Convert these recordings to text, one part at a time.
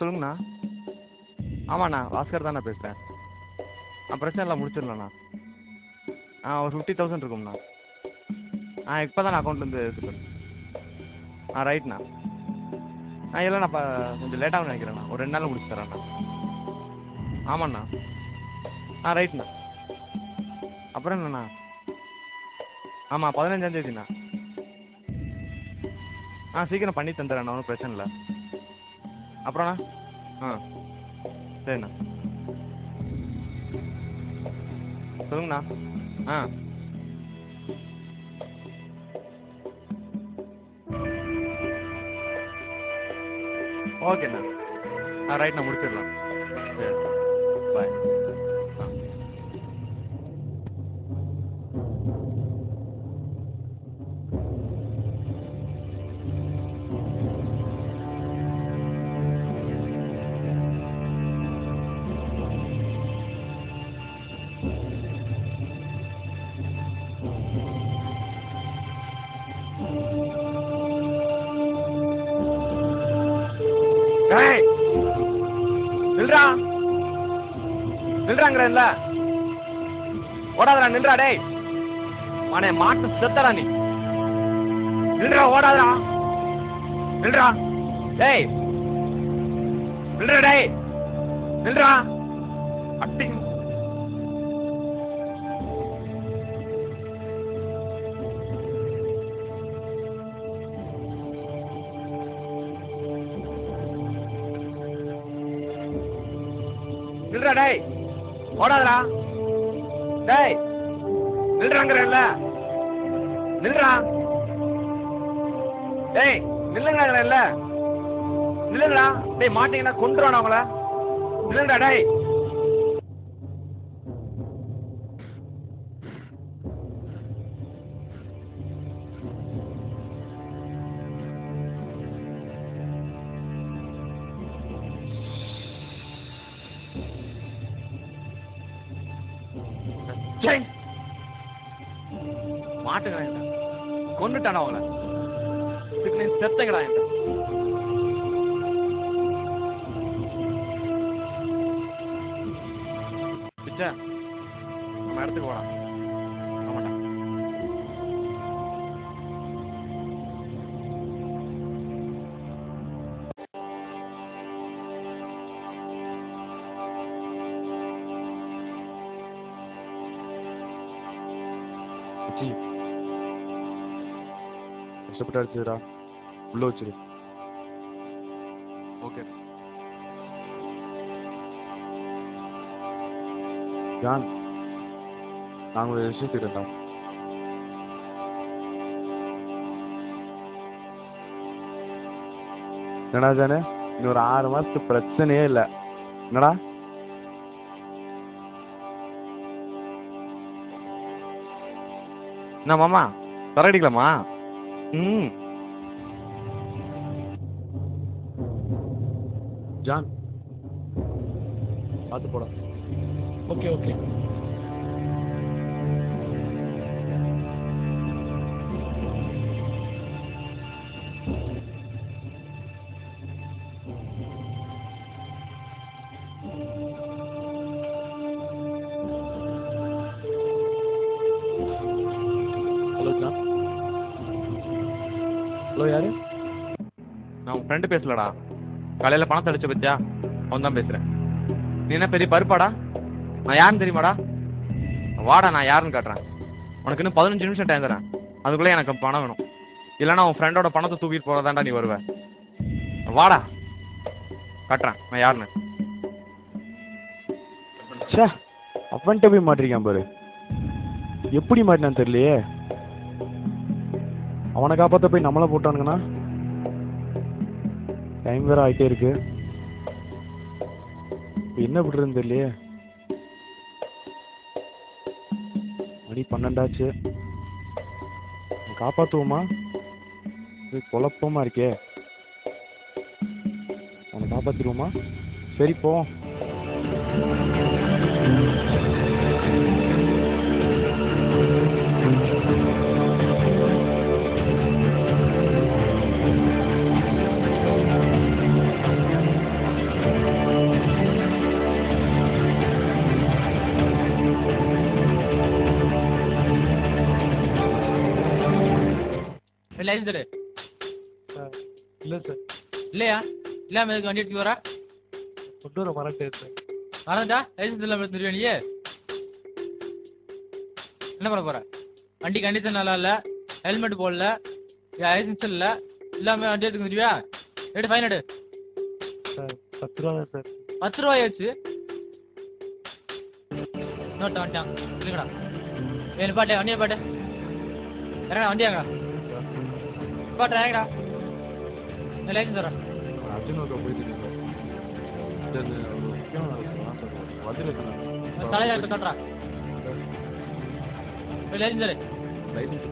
சொல்லுங்கண்ணா. ஆமாண்ணா, பாஸ்கர் தாண்ணா பேசுகிறேன். பிரச்சனை இல்லை, முடிச்சிடலாண்ணா. ஒரு 50,000 இருக்கும்ண்ணா. இப்போ தான் அக்கௌண்ட்லேருந்து எடுத்துட்டு. ரைட்ண்ணா. இல்லைண்ணா, கொஞ்சம் லேட்டாகவும் நினைக்கிறேண்ணா. ஒரு 2 நாளில் முடிச்சு தரேண்ணா. ஆமாண்ணா. ரைட்ண்ணா. அப்புறம் என்னண்ணா? ஆமாம், 15ஆந்தேதிண்ணா. சீக்கிரம் பண்ணி தந்துடுறேண்ணா, ஒன்றும் பிரச்சனை இல்லை. அப்புறம்ண்ணா? சரிண்ணா. சொல்லுங்கண்ணா. ஓகேண்ணா. ரைட்ண்ணா, முடிச்சிடலாம். சரி, பாய். நில்றாங்கல்ல, ஓடாதடா, நில்றா. டேய் மனே, மாட்டு செத்தடா நீ. நில்றா, ஓடாதடா, நில்றா. டேய் நில்றா, டேய் நில்றா. அட்டி நில்றா. டேய் ஓடாதடா. டேய் நில்றாங்கல்ல, நில்றா. டேய் நில்லுங்கறல்ல, நில்லுங்கடா. டேய் மாட்டீங்கன்னா கொன்றுவானா அவங்கள. நில்லுங்கடா. டேய் மாட்டுங்கடா, கொண்டுட்டானா அவங்கள. இதுக்கு நீ செத்தங்கடா. பிச்சை நம்ம இடத்துக்கு போலாம். ஆமாண்டா. கஷ்டப்பட்டு அடிச்சுடா, உள்ள வச்சிரு. ஓகே ஜான், நாங்கள் ஒரு விஷயம் கேட்டா. என்னடா ஜானு, இன்னொரு 6 மாசத்துக்கு பிரச்சனையே இல்லை. என்னடா என்ன மாமா, தரடிக்கலாமா? ஜான் பார்த்து போடா. Okay okay. Hello John. Hello, யாரு? நான் உன் ஃப்ரெண்டு பேசலடா. காலையில் பணத்தை அடிச்ச பத்தியா, அவன் தான் பேசுகிறேன். நீ என்ன பெரிய பருப்பாடா? நான் யாருன்னு தெரியுமாடா? வாடா, நான் யாருன்னு காட்டுறேன். உனக்கு இன்னும் 15 நிமிஷம் டைம் தரேன். அதுக்குள்ளே எனக்கு பணம் வேணும். இல்லைன்னா உன் ஃப்ரெண்டோட பணத்தை தூக்கிட்டு போகிறதாண்டா நீ வருவ. வாடா, காட்டுறேன் நான் யாருன்னு. சே, அவன்கிட்ட போய் மாட்டிருக்கான் பாரு. எப்படி மாட்டினான்னு தெரியலையே. அவனை காப்பாற்ற போய் நம்மளை போட்டானுங்கண்ணா. டைம் வேற ஆகிட்டே இருக்கு. என்ன விடுறதுன்னு தெரியலையே. மணி 12 காப்பாற்றுவோமா? குழப்பமா இருக்கே. அவனை காப்பாற்றிடுவோமா? சரி போ. லைசன்ஸ் எடு. சார் இல்லை சார். இல்லையா? இல்லாமல் எதுக்கு வண்டி எடுத்து வர? கொண்டு வர மறந்துட்டேன் சார். மறந்துட்டா லைசன்ஸ் இல்லாமல் எடுத்துருவியா நீ? என்ன பண்ண போகிற? வண்டி கண்டிஷன் நல்லா இல்லை, ஹெல்மெட் போடல, லைசன்ஸ் இல்லை, இல்லாமல் வண்டி எடுத்துக்க முடியா? எடு, ஃபைன் எடு. சார் 10 ரூபா தான் சார். 10 ரூபாயாச்சு. இன்னொருத்த வந்துட்டான் இல்லைங்கடா. பாட்டு வண்டியை பாட்டு இறங்கடா, வண்டியாங்கடா பாட்டு இறங்கடா. லைசன்ஸ் தரேன். அர்ஜுன் போயிட்டு இருக்கேன் சார். வண்டியில் தலையாக கட்டுறா. லைசன்ஸ் தரு. லைசன்ஸ்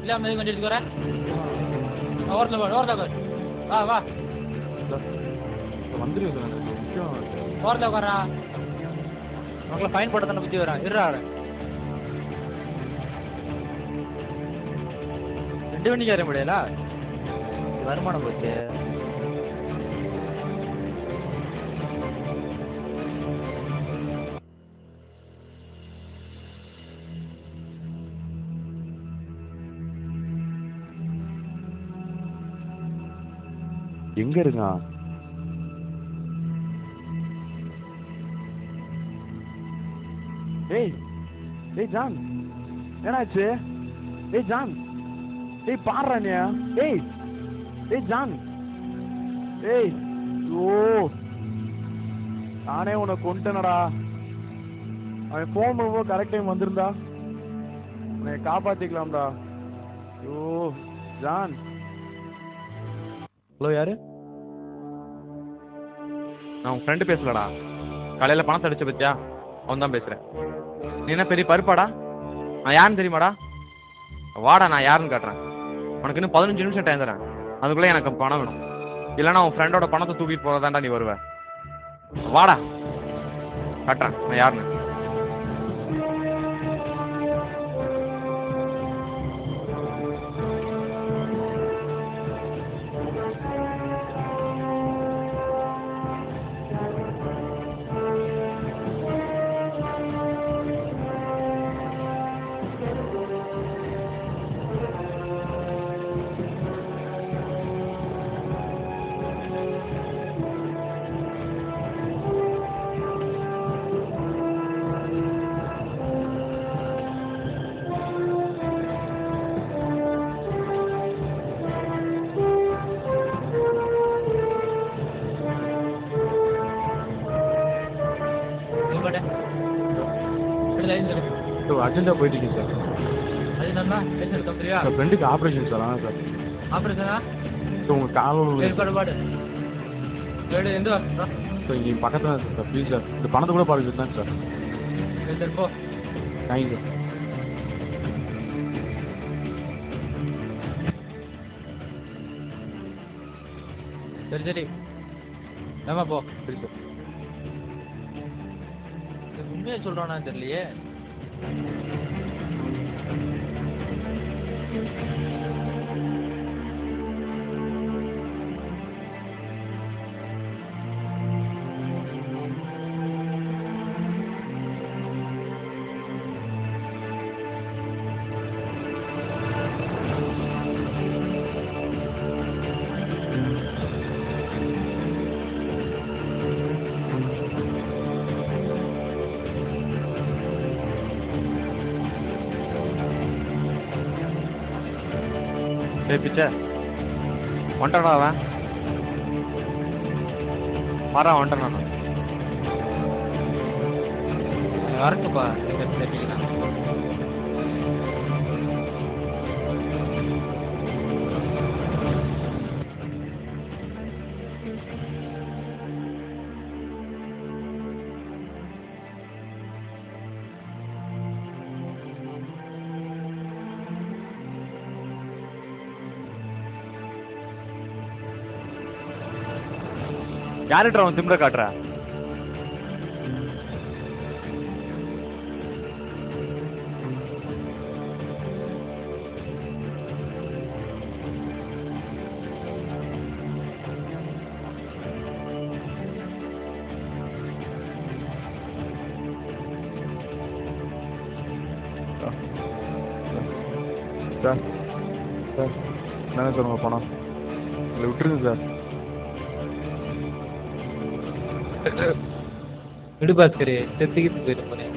இல்லாமல் எதுக்கு வண்டி எடுத்துக்கு வர? ஓரத்தில் போடு, ஓரத்தில் உட்காரு. வா வா வந்துடுவேன் சார். எனக்கு முக்கியம் ஓரத்தில் உட்காரா. உங்களை ஃபைன் போட்ட தானே பற்றி வரேன். இருறா 2 மணிக்கு வர முடியல, வருமானம் போச்சு. எங்க இருக்கான்? ஏய் ஏய் ஜான், என்னாச்சு? ஏய் ஜான், ஏய் பாடுறா நீ. ஏய் ஏய் ஜான், ஏய் ஓ நானே உன்னை கொண்டுட்டேனடா. அவன் ஃபோன் பண்ணும்போது கரெக்ட் டைம் வந்திருந்தா உன்னை காப்பாத்திக்கலாம்டா. ஓ ஜான். ஹலோ, யாரு? நான் உன் ஃப்ரெண்டு பேசலடா. காலையில் பணத்தை அடிச்ச பத்தியா, அவன் தான் பேசுகிறேன். நீ என்ன பெரிய பருப்பாடா? நான் யாருன்னு தெரியுமாடா? வாடா, நான் யாருன்னு காட்டுறேன். உனக்கு இன்னும் 15 நிமிஷம் டைம் தரேன். அதுக்குள்ளே எனக்கு பணம் வேணும். இல்லைன்னா உன் ஃப்ரெண்டோட பணத்தை தூக்கிட்டு போகிறதாண்டா நீ வருவ. வாடா, காட்டுறேன் நான் யாருன்னு. அர்ஜென்ட்டாக போயிட்டு இருக்கேன் சார். அது என்னன்னா பேசுறது கம்பெனியா? என் ஃப்ரெண்டுக்கு ஆப்ரேஷன் சார். ஆனால் சார் ஆப்ரேஷனா? சார் உங்கள் காலம் ஏற்பாடு பாடு எந்த சார் இங்கே பக்கத்தில் தான் சார். ப்ளீஸ் சார், இந்த பணத்தை கூட பார்க்க தாங்க சார். சரி போ. Thank you sir. சரி சரி ஏமா போ. சரி சார். உண்மையை சொல்கிறானா தெரியலையே. பிச்சை வந்துட்டானா அவன்? வரா வந்துட்டானா? வரட்டுப்பா. யாருட்ரா அவன் திமிர காட்டுற? சார் சார் என்னங்க சார் உங்கள் பணம் இல்லை விட்டுருங்க சார். விடு பாஸ்கர், செத்துக்கிட்டு போயிட்டு போனேன்.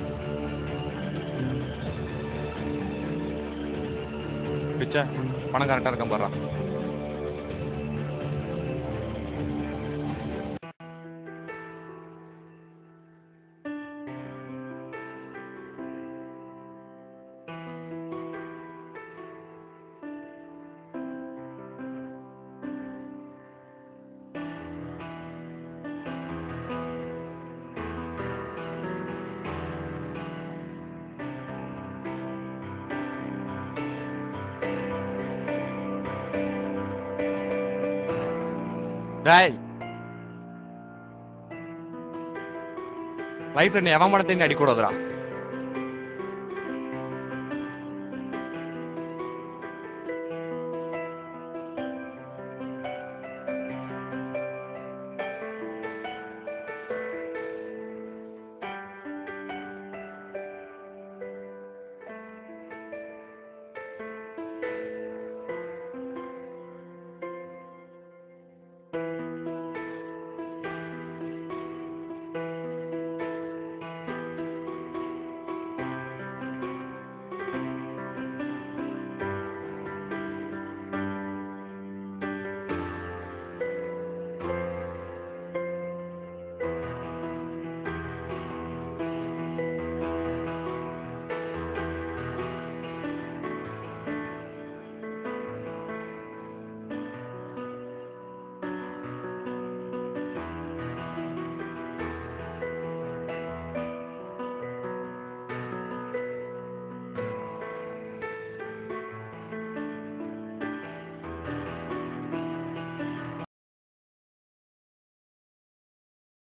பிச்சை பணம் கரெக்டாக இருக்கான் பாடுறா. டேய் லைஃப்ல நீ எவன் மடத்தையும் அடிக்கூடாதுடா.